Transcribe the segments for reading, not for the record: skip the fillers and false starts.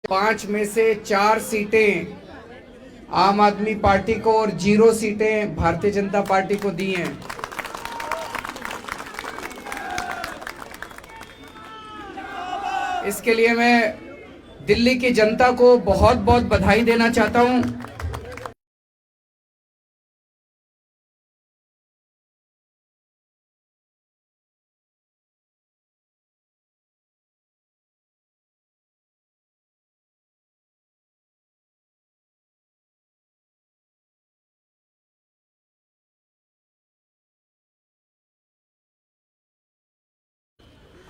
5 में से 4 सीटें आम आदमी पार्टी को और 0 सीटें भारतीय जनता पार्टी को दी हैं। इसके लिए मैं दिल्ली की जनता को बहुत बहुत बधाई देना चाहता हूं।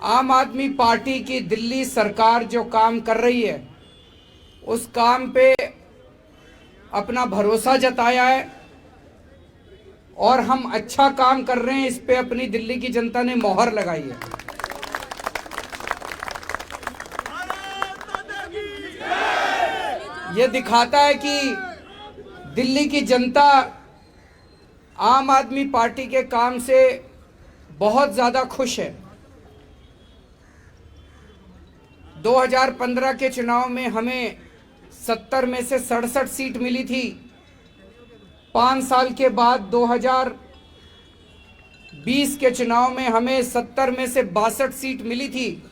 आम आदमी पार्टी की दिल्ली सरकार जो काम कर रही है उस काम पे अपना भरोसा जताया है और हम अच्छा काम कर रहे हैं, इस पे अपनी दिल्ली की जनता ने मोहर लगाई है। ये दिखाता है कि दिल्ली की जनता आम आदमी पार्टी के काम से बहुत ज्यादा खुश है। 2015 के चुनाव में हमें 70 में से 67 सीट मिली थी। 5 साल के बाद 2020 के चुनाव में हमें 70 में से 62 सीट मिली थी,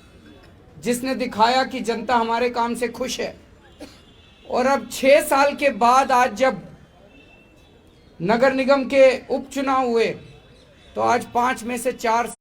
जिसने दिखाया कि जनता हमारे काम से खुश है। और अब 6 साल के बाद आज जब नगर निगम के उपचुनाव हुए तो आज 5 में से 4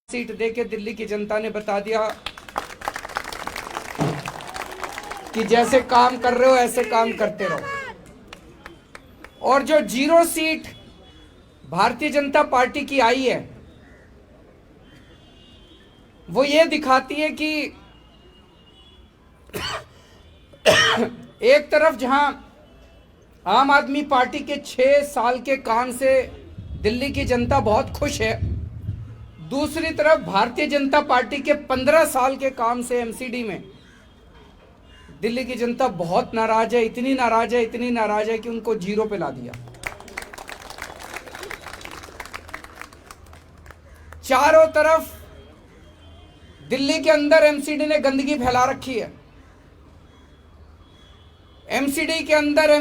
सीट देके दिल्ली की जनता ने बता दिया कि जैसे काम कर रहे हो ऐसे काम करते रहो। और जो 0 सीट भारतीय जनता पार्टी की आई है वो ये दिखाती है कि एक तरफ जहां आम आदमी पार्टी के 6 साल के काम से दिल्ली की जनता बहुत खुश है, दूसरी तरफ भारतीय जनता पार्टी के 15 साल के काम से एमसीडी में दिल्ली की जनता बहुत नाराज है। इतनी नाराज है कि उनको 0 पे ला दिया। चारों तरफ दिल्ली के अंदर एमसीडी ने गंदगी फैला रखी है। एमसीडी के अंदर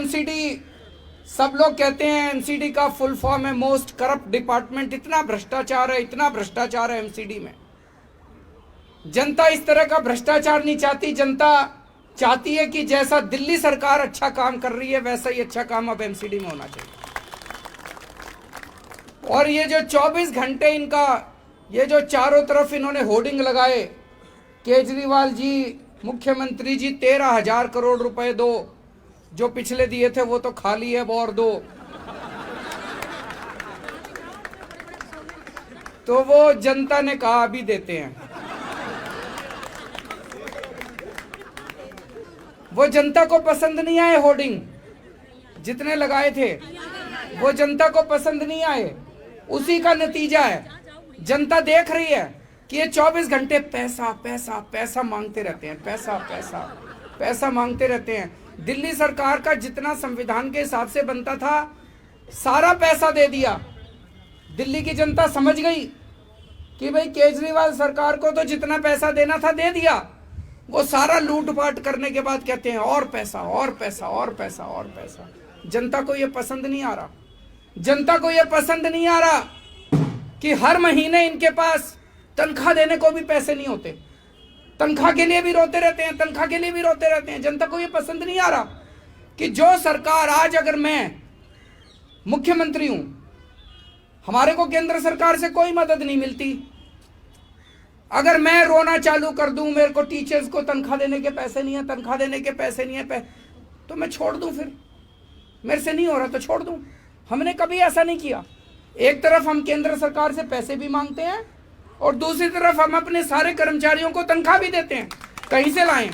सब लोग कहते हैं एमसीडी का फुल फॉर्म है मोस्ट करप्ट डिपार्टमेंट। इतना भ्रष्टाचार है एमसीडी में। जनता इस तरह का भ्रष्टाचार नहीं चाहती। जनता चाहती है कि जैसा दिल्ली सरकार अच्छा काम कर रही है वैसा ही अच्छा काम अब एमसीडी में होना चाहिए। और ये जो 24 घंटे इनका ये जो चारों तरफ इन्होंने होर्डिंग लगाए, केजरीवाल जी, मुख्यमंत्री जी 13,000 करोड़ रुपए दो, जो पिछले दिए थे वो तो खाली है, वो और दो। तो वो जनता ने कहा अभी देते हैं। वो जनता को पसंद नहीं आए होर्डिंग जितने लगाए थे, वो जनता को पसंद नहीं आए। उसी का नतीजा है जनता देख रही है कि ये 24 घंटे पैसा पैसा पैसा मांगते रहते हैं, पैसा पैसा पैसा मांगते रहते हैं। दिल्ली सरकार का जितना संविधान के हिसाब से बनता था सारा पैसा दे दिया। दिल्ली की जनता समझ गई कि भाई केजरीवाल सरकार को तो जितना पैसा देना था दे दिया। वो सारा लूटपाट करने के बाद कहते हैं और पैसा और पैसा और पैसा और पैसा। जनता को ये पसंद नहीं आ रहा। जनता को ये पसंद नहीं आ रहा कि हर महीने इनके पास तनख्वाह देने को भी पैसे नहीं होते। तनख्वाह के लिए भी रोते रहते हैं, तनख्वाह के लिए भी रोते रहते हैं। जनता को ये पसंद नहीं आ रहा कि जो सरकार आज, अगर मैं मुख्यमंत्री हूं, हमारे को केंद्र सरकार से कोई मदद नहीं मिलती। अगर मैं रोना चालू कर दूं, मेरे को टीचर्स को तनख्वाह देने के पैसे नहीं है, तनख्वाह देने के पैसे नहीं है, तो मैं छोड़ दूं फिर। मेरे से नहीं हो रहा तो छोड़ दूं। हमने कभी ऐसा नहीं किया। एक तरफ हम केंद्र सरकार से पैसे भी मांगते हैं और दूसरी तरफ हम अपने सारे कर्मचारियों को तनख्वाह भी देते हैं। कहीं से लाएं,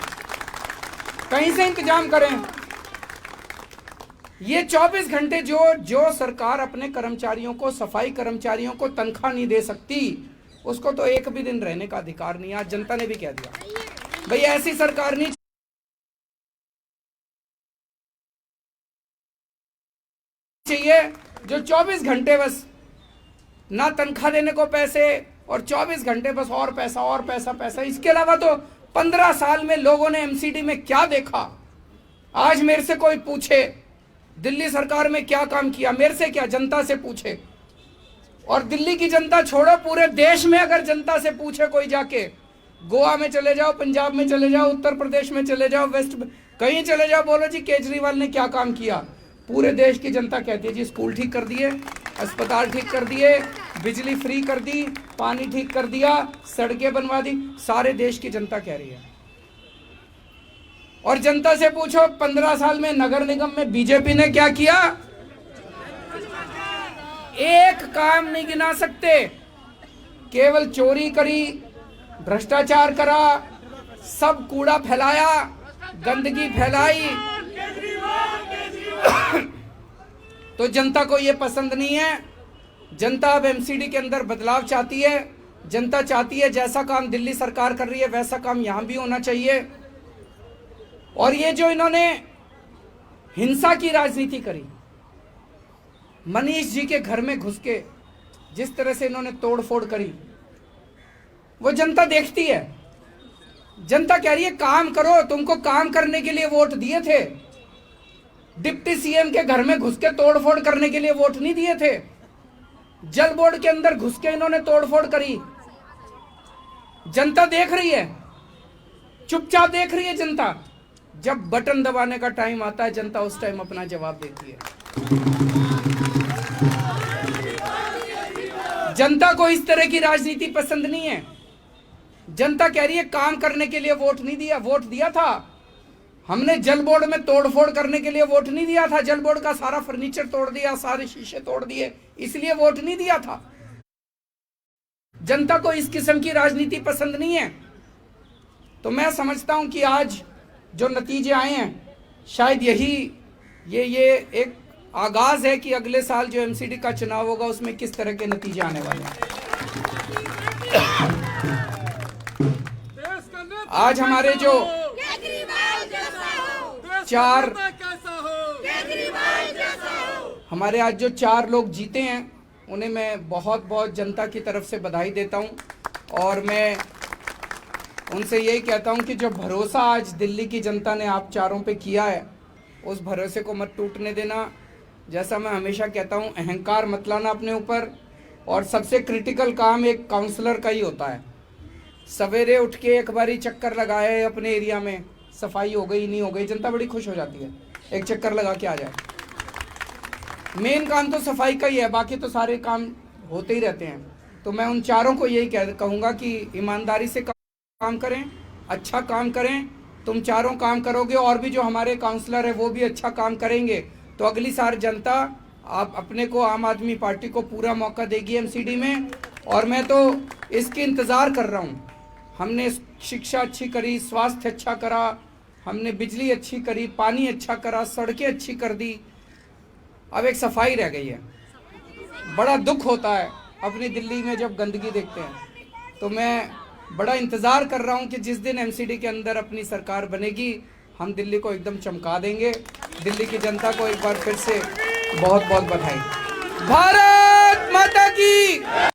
कहीं से इंतजाम करें। ये 24 घंटे जो सरकार अपने कर्मचारियों को, सफाई कर्मचारियों को तनख्वाह नहीं दे सकती, उसको तो एक भी दिन रहने का अधिकार नहीं। आज जनता ने भी कह दिया भाई ऐसी सरकार नहीं चाहिए जो 24 घंटे बस ना तनख्वाह देने को पैसे और 24 घंटे बस और पैसा और पैसा पैसा। इसके अलावा तो 15 साल में लोगों ने एमसीडी में क्या देखा। आज मेरे से कोई पूछे दिल्ली सरकार में क्या काम किया, मेरे से क्या, जनता से पूछे। और दिल्ली की जनता छोड़ो, पूरे देश में अगर जनता से पूछे कोई जाके, गोवा में चले जाओ, पंजाब में चले जाओ, उत्तर प्रदेश में चले जाओ, वेस्ट कहीं चले जाओ, बोलो जी केजरीवाल ने क्या काम किया, पूरे देश की जनता कहती है जी स्कूल ठीक कर दिए, अस्पताल ठीक कर दिए, बिजली फ्री कर दी, पानी ठीक कर दिया, सड़कें बनवा दी। सारे देश की जनता कह रही है। और जनता से पूछो 15 साल में नगर निगम में बीजेपी ने क्या किया, एक काम नहीं गिना सकते। केवल चोरी करी, भ्रष्टाचार करा, सब कूड़ा फैलाया, गंदगी फैलाई। तो जनता को यह पसंद नहीं है। जनता अब एमसीडी के अंदर बदलाव चाहती है। जनता चाहती है जैसा काम दिल्ली सरकार कर रही है वैसा काम यहां भी होना चाहिए। और ये जो इन्होंने हिंसा की राजनीति करी, मनीष जी के घर में घुस के जिस तरह से इन्होंने तोड़फोड़ करी, वो जनता देखती है। जनता कह रही है काम करो, तुमको काम करने के लिए वोट दिए थे। डिप्टी सीएम के घर में घुस के तोड़फोड़ करने के लिए वोट नहीं दिए थे। जल बोर्ड के अंदर घुस के इन्होंने तोड़फोड़ करी। जनता देख रही है, चुपचाप देख रही है जनता। जब बटन दबाने का टाइम आता है जनता उस टाइम अपना जवाब देती है। जनता को इस तरह की राजनीति पसंद नहीं है। जनता कह रही है काम करने के लिए वोट नहीं दिया। वोट दिया था हमने, जल बोर्ड में तोड़फोड़ करने के लिए वोट नहीं दिया था। जल बोर्ड का सारा फर्नीचर तोड़ दिया, सारे शीशे तोड़ दिए, इसलिए वोट नहीं दिया था। जनता को इस किस्म की राजनीति पसंद नहीं है। तो मैं समझता हूं कि आज जो नतीजे आए हैं, शायद ये एक आगाज है कि अगले साल जो एमसीडी का चुनाव होगा उसमें किस तरह के नतीजे आने वाले हैं। आज हमारे जो चार लोग जीते हैं, उन्हें मैं बहुत बहुत जनता की तरफ से बधाई देता हूं। और मैं उनसे यही कहता हूं कि जो भरोसा आज दिल्ली की जनता ने आप चारों पे किया है, उस भरोसे को मत टूटने देना। जैसा मैं हमेशा कहता हूं, अहंकार मत लाना अपने ऊपर। और सबसे क्रिटिकल काम एक काउंसलर का ही होता है। सवेरे उठ के एक बारी चक्कर लगाए अपने एरिया में, सफाई हो गई नहीं हो गई, जनता बड़ी खुश हो जाती है, एक चक्कर लगा के आ जाए। मेन काम तो सफाई का ही है, बाकी तो सारे काम होते ही रहते हैं। तो मैं उन चारों को यही कहूँगा कि ईमानदारी से काम करें, अच्छा काम करें। तुम चारों काम करोगे और भी जो हमारे काउंसलर है वो भी अच्छा काम करेंगे, तो अगली साल जनता आप अपने को, आम आदमी पार्टी को पूरा मौका देगी एमसीडी में। और मैं तो इसकी इंतज़ार कर रहा हूँ। हमने शिक्षा अच्छी करी, स्वास्थ्य अच्छा करा, हमने बिजली अच्छी करी, पानी अच्छा करा, सड़कें अच्छी कर दी, अब एक सफाई रह गई है। बड़ा दुख होता है अपनी दिल्ली में जब गंदगी देखते हैं। तो मैं बड़ा इंतज़ार कर रहा हूं कि जिस दिन एमसीडी के अंदर अपनी सरकार बनेगी, हम दिल्ली को एकदम चमका देंगे। दिल्ली की जनता को एक बार फिर से बहुत बहुत बधाई। भारत माता की।